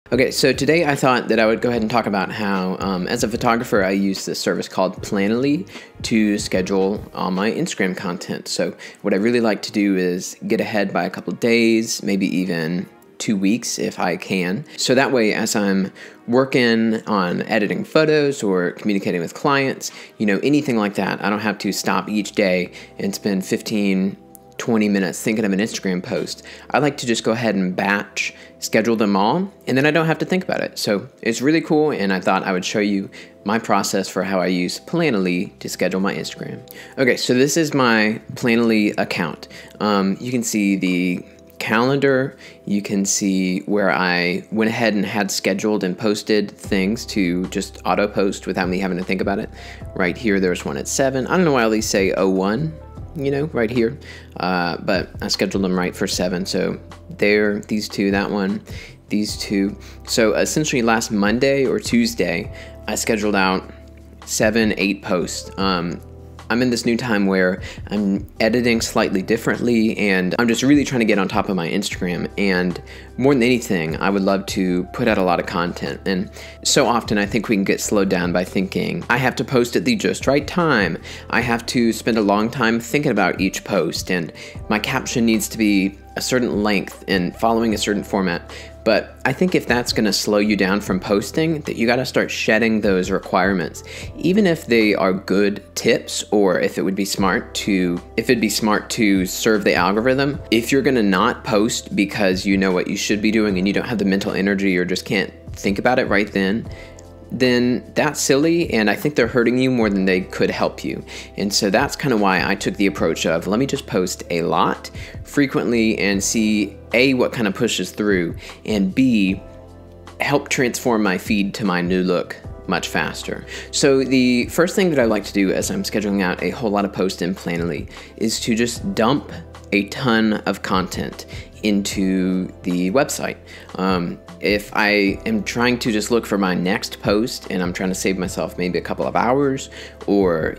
Okay, so today I thought that I would go ahead and talk about how, as a photographer, I use this service called Planoly to schedule all my Instagram content. So what I really like to do is get ahead by a couple days, maybe even 2 weeks if I can. So that way, as I'm working on editing photos or communicating with clients, anything like that, I don't have to stop each day and spend 20 minutes thinking of an Instagram post. I like to just go ahead and batch schedule them all, and then I don't have to think about it. So it's really cool, and I thought I would show you my process for how I use Planoly to schedule my Instagram. Okay, so this is my Planoly account. You can see the calendar. You can see where I went ahead and had scheduled and posted things to just auto post without me having to think about it. Right here, there's one at 7. I don't know why I at least say 01. Right here, but I scheduled them right for 7. So there, these two, that one, these two. So essentially last Monday or Tuesday, I scheduled out 7, 8 posts. I'm in this new time where I'm editing slightly differently, and I'm just really trying to get on top of my Instagram. And more than anything, I would love to put out a lot of content. And so often I think we can get slowed down by thinking, I have to post at the just right time. I have to spend a long time thinking about each post, and my caption needs to be a certain length and following a certain format. But I think if that's going to slow you down from posting, that you got to start shedding those requirements, even if they are good tips, or if it'd be smart to serve the algorithm. If you're going to not post because you know what you should be doing and you don't have the mental energy or just can't think about it right then that's silly, and I think they're hurting you more than they could help you. And so that's kind of why I took the approach of, let me just post a lot frequently and see A, what kind of pushes through, and B, help transform my feed to my new look much faster. So the first thing that I like to do as I'm scheduling out a whole lot of posts in Planoly is to just dump a ton of content into the website. If I am trying to just look for my next post and I'm trying to save myself maybe a couple of hours, or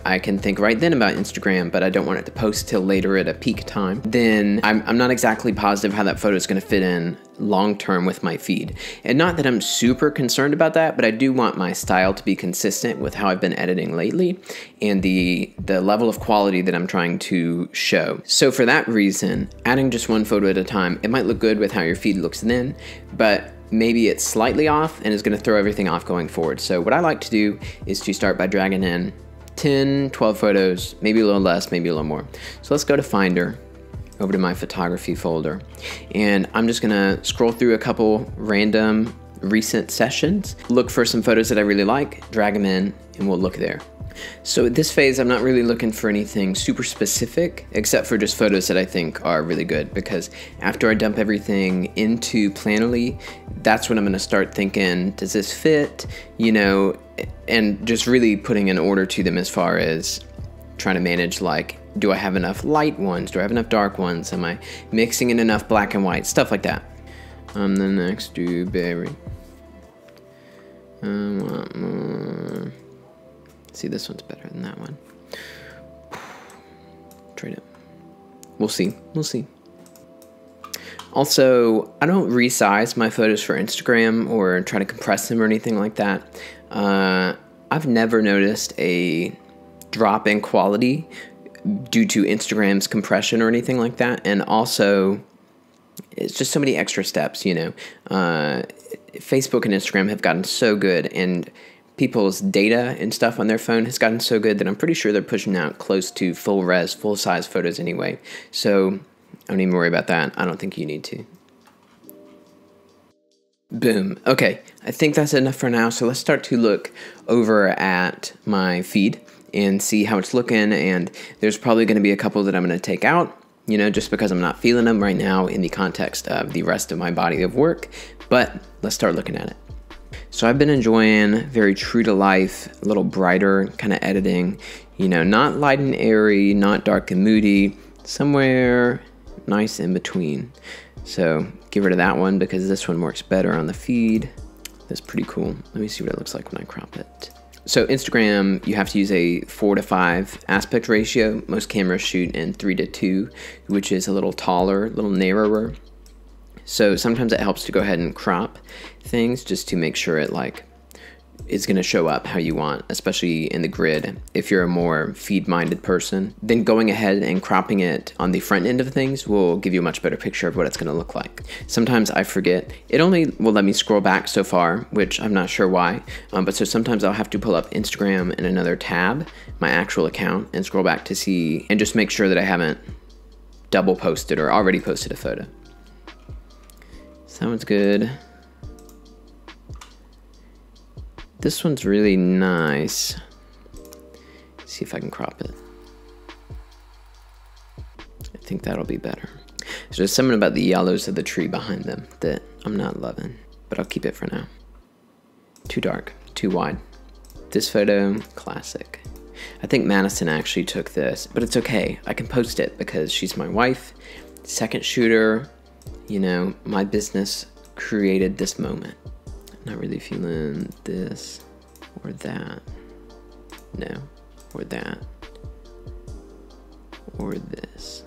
I can think right then about Instagram, but I don't want it to post till later at a peak time, then I'm not exactly positive how that photo is going to fit in long term with my feed. And not that I'm super concerned about that, but I do want my style to be consistent with how I've been editing lately and the level of quality that I'm trying to show. So for that reason, adding just one photo at a time, it might look good with how your feed looks then, but maybe it's slightly off and is going to throw everything off going forward. So what I like to do is to start by dragging in 10, 12 photos, maybe a little less, maybe a little more. So let's go to Finder, over to my photography folder, and I'm just gonna scroll through a couple random recent sessions, look for some photos that I really like, drag them in, and we'll look there. So at this phase, I'm not really looking for anything super specific, except for just photos that I think are really good, because after I dump everything into Planoly, that's when I'm gonna start thinking, does this fit, and just really putting an order to them as far as trying to manage, like, do I have enough light ones? Do I have enough dark ones? Am I mixing in enough black and white? Stuff like that. The next dewberry. Want more. See, this one's better than that one. Trade it. We'll see. We'll see. Also, I don't resize my photos for Instagram or try to compress them or anything like that. I've never noticed a drop in quality due to Instagram's compression or anything like that. And also, it's just so many extra steps, Facebook and Instagram have gotten so good, and people's data and stuff on their phone has gotten so good that I'm pretty sure they're pushing out close to full res, full size photos anyway. So I don't even worry about that. I don't think you need to. Boom. Okay, I think that's enough for now. So let's start to look over at my feed and see how it's looking. And there's probably going to be a couple that I'm going to take out, just because I'm not feeling them right now in the context of the rest of my body of work. But let's start looking at it. So I've been enjoying very true to life, a little brighter kind of editing, not light and airy, not dark and moody, somewhere nice in between. So get rid of that one because this one works better on the feed. That's pretty cool. Let me see what it looks like when I crop it. So Instagram, you have to use a 4:5 aspect ratio. Most cameras shoot in 3:2, which is a little taller, a little narrower. So sometimes it helps to go ahead and crop things just to make sure it like is going to show up how you want, especially in the grid. If you're a more feed-minded person, then going ahead and cropping it on the front end of things will give you a much better picture of what it's going to look like. Sometimes I forget. It only will let me scroll back so far, which I'm not sure why. But so sometimes I'll have to pull up Instagram in another tab, my actual account, and scroll back to see and just make sure that I haven't double posted or already posted a photo. Sounds good. This one's really nice. Let's see if I can crop it. I think that'll be better. So there's something about the yellows of the tree behind them that I'm not loving, but I'll keep it for now. Too dark, too wide. This photo, classic. I think Madison actually took this, but it's okay. I can post it because she's my wife, second shooter. You know, my business created this moment. Not really feeling this or that. No, or that. Or this.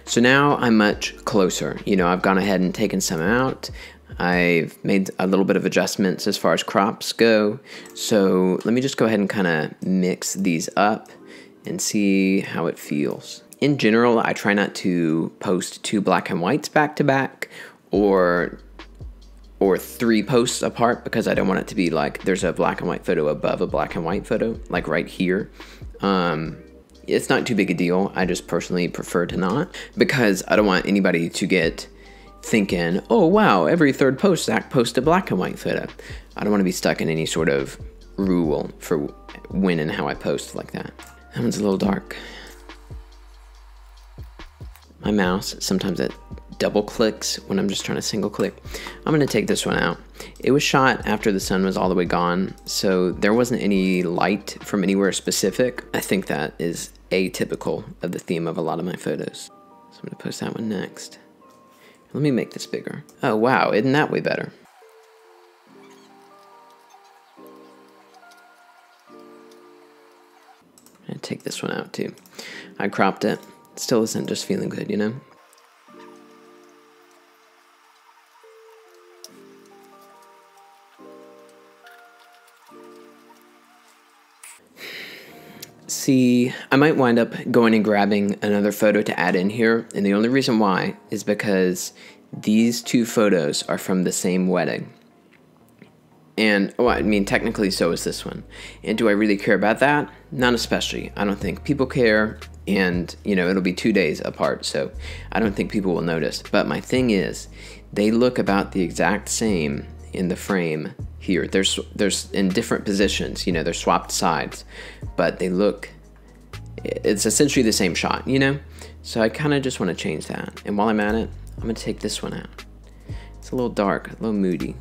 So now I'm much closer. You know, I've gone ahead and taken some out. I've made a little bit of adjustments as far as crops go. So let me just go ahead and kind of mix these up and see how it feels. In general, I try not to post 2 black and whites back to back or 3 posts apart, because I don't want it to be like there's a black and white photo above a black and white photo, like right here. It's not too big a deal. I just personally prefer to not, because I don't want anybody to get thinking, oh wow, every 3rd post Zach posts a black and white photo. I don't want to be stuck in any sort of rule for when and how I post like that. That one's a little dark. My mouse, sometimes it double clicks when I'm just trying to single click. I'm gonna take this one out. It was shot after the sun was all the way gone, so there wasn't any light from anywhere specific. I think that is atypical of the theme of a lot of my photos. So I'm gonna post that one next. Let me make this bigger. Oh wow, isn't that way better? I'm gonna take this one out too. I cropped it. Still isn't just feeling good, you know? See, I might wind up going and grabbing another photo to add in here, and the only reason why is because these 2 photos are from the same wedding. And, oh, I mean, technically so is this one. And do I really care about that? Not especially. I don't think people care, and, you know, it'll be 2 days apart, so I don't think people will notice. But my thing is, they look about the exact same in the frame here. There's in different positions, you know, they're swapped sides, but they look, it's essentially the same shot, you know? So I kind of just want to change that. And while I'm at it, I'm going to take this one out. It's a little dark, a little moody.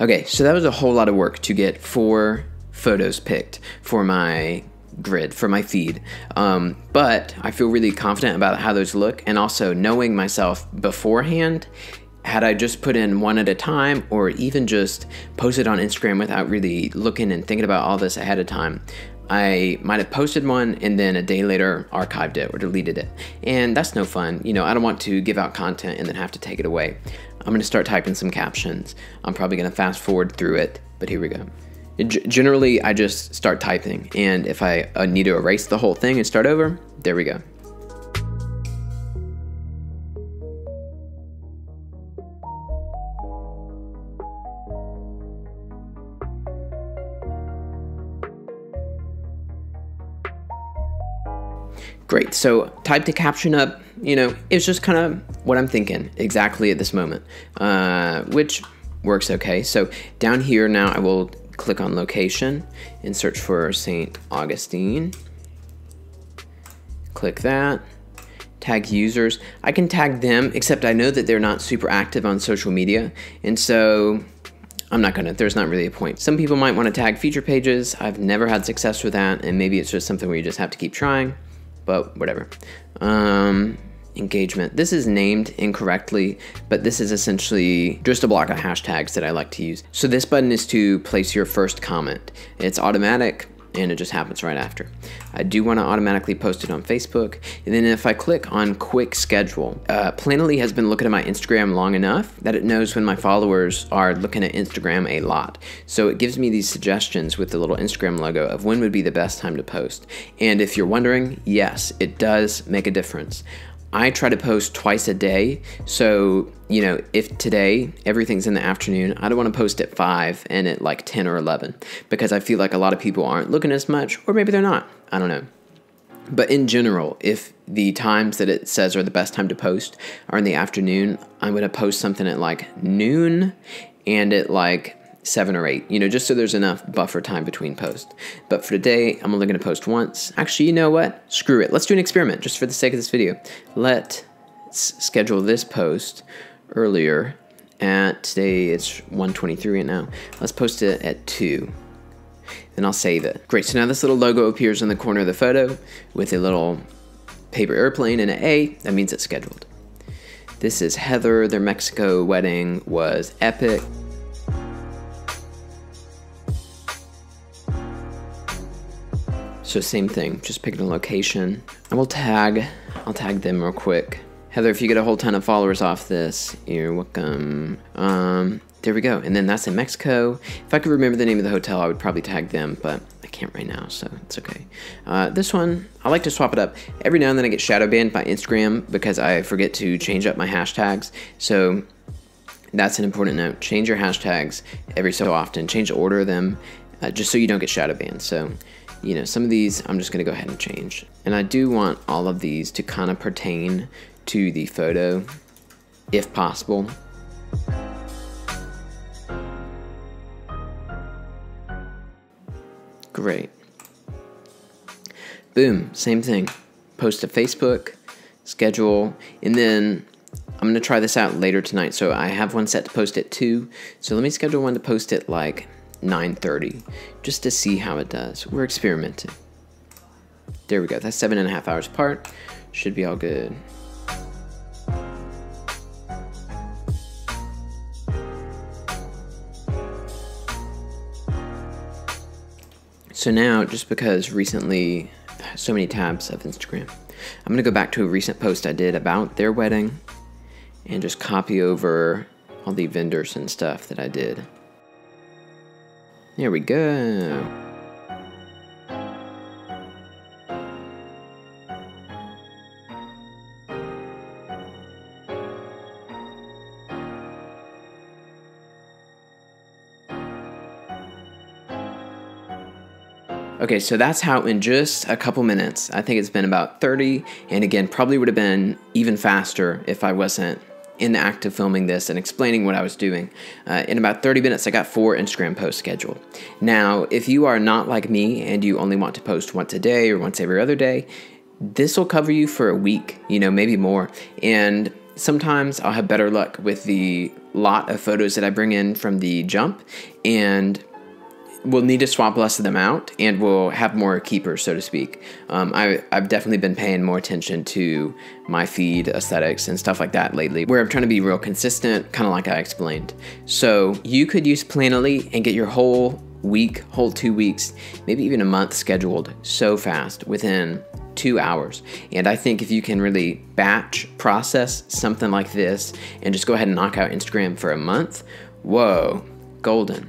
Okay, so that was a whole lot of work to get 4 photos picked for my grid, for my feed. But I feel really confident about how those look, and also knowing myself beforehand, had I just put in one at a time, or even just posted on Instagram without really looking and thinking about all this ahead of time, I might have posted one and then a day later archived it or deleted it. And that's no fun. You know, I don't want to give out content and then have to take it away. I'm going to start typing some captions. I'm probably going to fast forward through it, but here we go. Generally, I just start typing, and if I need to erase the whole thing and start over, there we go. Great, so type the caption up, you know, it's just kind of what I'm thinking exactly at this moment, which works okay. So down here now I will click on location and search for St. Augustine. Click that, tag users. I can tag them, except I know that they're not super active on social media, and so I'm not gonna, there's not really a point. Some people might want to tag feature pages. I've never had success with that, and maybe it's just something where you just have to keep trying. But whatever. Engagement. This is named incorrectly, but this is essentially just a block of hashtags that I like to use. So this button is to place your first comment. It's automatic. and it just happens right after. I do want to automatically post it on Facebook, and then if I click on quick schedule, Planoly has been looking at my Instagram long enough that it knows when my followers are looking at Instagram a lot. So it gives me these suggestions with the little Instagram logo of when would be the best time to post. And if you're wondering, yes, it does make a difference. I try to post twice a day, so if today everything's in the afternoon, I don't want to post at 5 and at like 10 or 11 because I feel like a lot of people aren't looking as much, or maybe they're not, I don't know. But in general, if the times that it says are the best time to post are in the afternoon, I'm going to post something at like noon and at like 7 or 8, just so there's enough buffer time between posts. But for today, I'm only going to post once. Actually, you know what? Screw it. Let's do an experiment just for the sake of this video. Let's schedule this post earlier at, today it's 1:23 right now. Let's post it at 2. Then I'll save it. Great, so now this little logo appears in the corner of the photo with a little paper airplane and an A. That means it's scheduled. This is Heather. Their Mexico wedding was epic. So same thing, just picking a location. I'll tag them real quick. Heather, if you get a whole ton of followers off this, you're welcome. There we go, and then that's in Mexico. If I could remember the name of the hotel, I would probably tag them, but I can't right now, so it's okay. This one, I like to swap it up. Every now and then I get shadow banned by Instagram because I forget to change up my hashtags. So that's an important note. Change your hashtags every so often. Change the order of them, just so you don't get shadow banned. So some of these I'm just gonna go ahead and change. And I do want all of these to kind of pertain to the photo, if possible. Great. Boom, same thing. Post to Facebook, schedule, and then I'm gonna try this out later tonight. So I have one set to post at 2. So let me schedule one to post at like 9:30 just to see how it does. We're experimenting. There we go. That's 7.5 hours apart. Should be all good. So now, just because recently so many tabs of Instagram, I'm gonna go back to a recent post I did about their wedding and just copy over all the vendors and stuff that I did. There we go. Okay, so that's how in just a couple minutes, I think it's been about 30, and again, probably would have been even faster if I wasn't in the act of filming this and explaining what I was doing. In about 30 minutes, I got 4 Instagram posts scheduled. Now, if you are not like me and you only want to post once a day or once every other day, this will cover you for a week, maybe more. And sometimes I'll have better luck with the lot of photos that I bring in from the jump, and we'll need to swap less of them out, and we'll have more keepers, so to speak. I've definitely been paying more attention to my feed aesthetics and stuff like that lately, where I'm trying to be real consistent, kind of like I explained. So you could use Planoly and get your whole week, whole 2 weeks, maybe even a month scheduled so fast within 2 hours. And I think if you can really batch process something like this and just go ahead and knock out Instagram for a month, whoa, golden.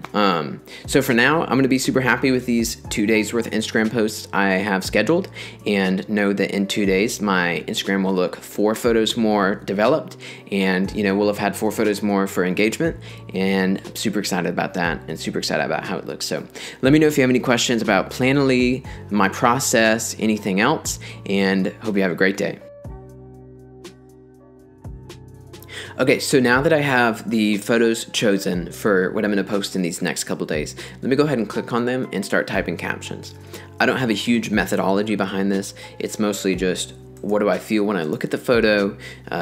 So for now, I'm going to be super happy with these 2 days worth of Instagram posts I have scheduled, and know that in 2 days my Instagram will look 4 photos more developed, and we'll have had 4 photos more for engagement, and I'm super excited about that and super excited about how it looks. So let me know if you have any questions about Planoly, my process, anything else, and hope you have a great day. Okay, so now that I have the photos chosen for what I'm going to post in these next couple days, let me go ahead and click on them and start typing captions. I don't have a huge methodology behind this. It's mostly just, what do I feel when I look at the photo,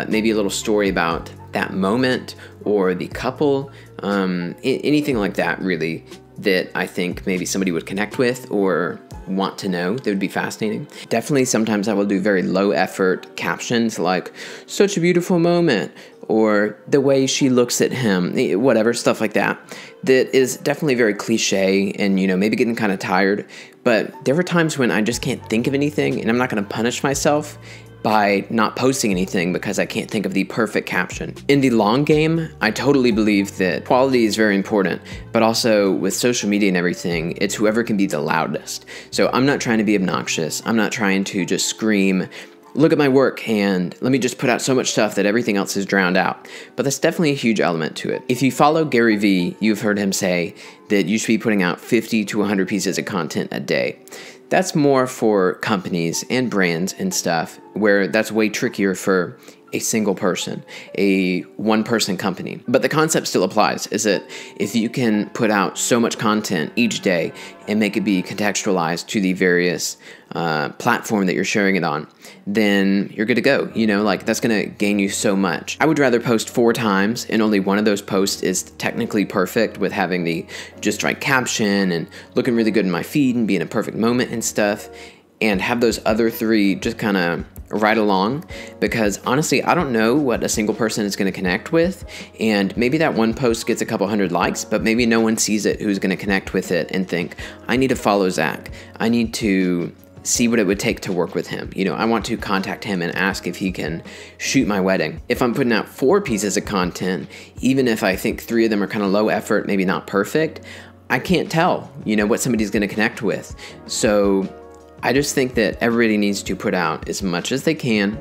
maybe a little story about that moment or the couple, anything like that really. that I think maybe somebody would connect with or want to know that would be fascinating. Definitely sometimes I will do very low effort captions like such a beautiful moment or the way she looks at him, whatever, stuff like that. That is definitely very cliche and, maybe getting kind of tired. But there were times when I just can't think of anything, and I'm not going to punish myself by not posting anything because I can't think of the perfect caption. In the long game, I totally believe that quality is very important, but also with social media and everything, it's whoever can be the loudest. So I'm not trying to be obnoxious. I'm not trying to just scream, look at my work and let me just put out so much stuff that everything else is drowned out. But that's definitely a huge element to it. If you follow Gary Vee, you've heard him say that you should be putting out 50 to 100 pieces of content a day. That's more for companies and brands and stuff, where that's way trickier for a single person, a one-person company. But the concept still applies, is that if you can put out so much content each day and make it be contextualized to the various platform that you're sharing it on, then you're good to go. That's gonna gain you so much. I would rather post 4 times and only one of those posts is technically perfect with having the just right caption and looking really good in my feed and being a perfect moment and stuff, and have those other 3 just kind of right along, because honestly, I don't know what a single person is going to connect with, and maybe that one post gets a couple hundred likes, but maybe no one sees it who's going to connect with it and think, I need to follow Zach. I need to see what it would take to work with him. I want to contact him and ask if he can shoot my wedding. If I'm putting out 4 pieces of content, even if I think 3 of them are kind of low effort, maybe not perfect, I can't tell, what somebody's going to connect with. So I just think that everybody needs to put out as much as they can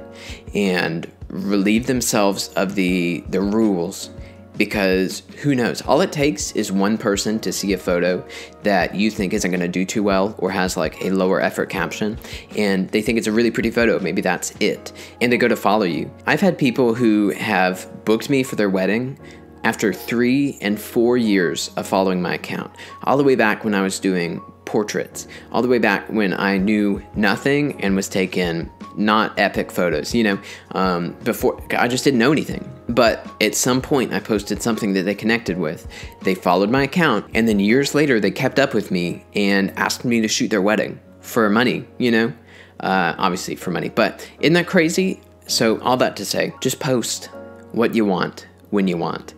and relieve themselves of the rules, because who knows? All it takes is one person to see a photo that you think isn't going to do too well or has like a lower effort caption, and they think it's a really pretty photo. Maybe that's it. And they go to follow you. I've had people who have booked me for their wedding after 3 and 4 years of following my account, all the way back when I was doing portraits, all the way back when I knew nothing and was taking not epic photos, before I just didn't know anything. But at some point I posted something that they connected with. They followed my account, and then years later they kept up with me and asked me to shoot their wedding for money, obviously for money. But isn't that crazy? So all that to say, just post what you want when you want.